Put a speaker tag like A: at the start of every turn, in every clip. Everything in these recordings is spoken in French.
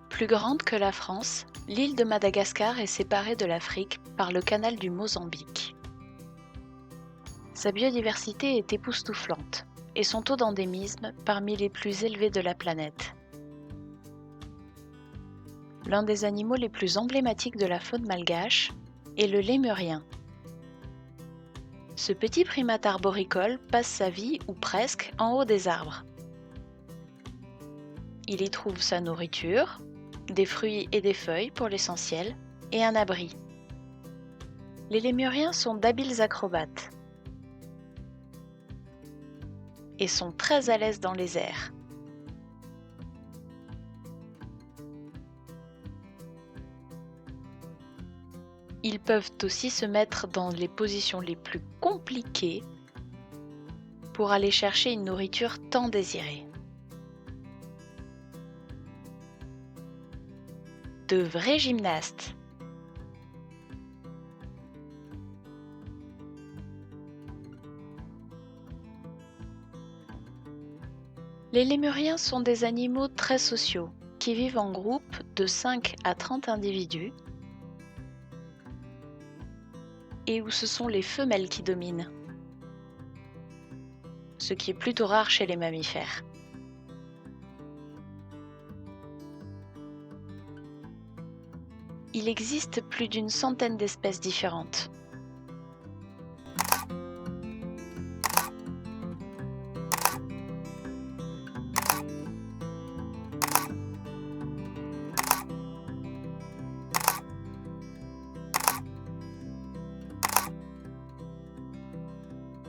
A: Plus grande que la France, l'île de Madagascar est séparée de l'Afrique par le canal du Mozambique. Sa biodiversité est époustouflante et son taux d'endémisme parmi les plus élevés de la planète. L'un des animaux les plus emblématiques de la faune malgache est le lémurien. Ce petit primate arboricole passe sa vie, ou presque, en haut des arbres. Il y trouve sa nourriture, des fruits et des feuilles pour l'essentiel, et un abri. Les lémuriens sont d'habiles acrobates et sont très à l'aise dans les airs. Ils peuvent aussi se mettre dans les positions les plus compliquées pour aller chercher une nourriture tant désirée. De vrais gymnastes. Les lémuriens sont des animaux très sociaux qui vivent en groupe de 5 à 30 individus et où ce sont les femelles qui dominent, ce qui est plutôt rare chez les mammifères. Il existe plus d'une centaine d'espèces différentes.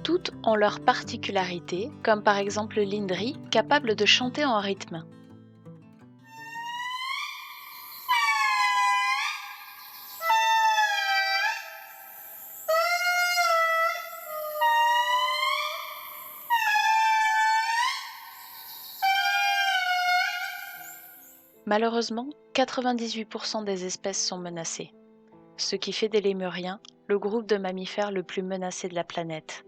A: Toutes ont leurs particularités, comme par exemple l'indri, capable de chanter en rythme. Malheureusement, 98% des espèces sont menacées, ce qui fait des lémuriens le groupe de mammifères le plus menacé de la planète.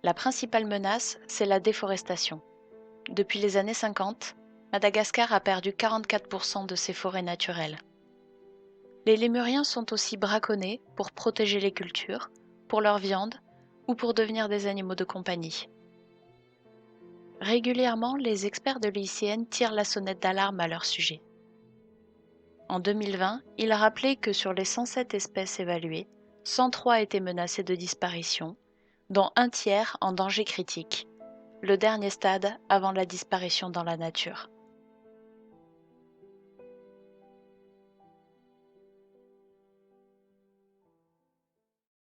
A: La principale menace, c'est la déforestation. Depuis les années 50, Madagascar a perdu 44% de ses forêts naturelles. Les lémuriens sont aussi braconnés pour protéger les cultures, pour leur viande ou pour devenir des animaux de compagnie. Régulièrement, les experts de l'IUCN tirent la sonnette d'alarme à leur sujet. En 2020, ils rappelaient que sur les 107 espèces évaluées, 103 étaient menacées de disparition, dont un tiers en danger critique, le dernier stade avant la disparition dans la nature.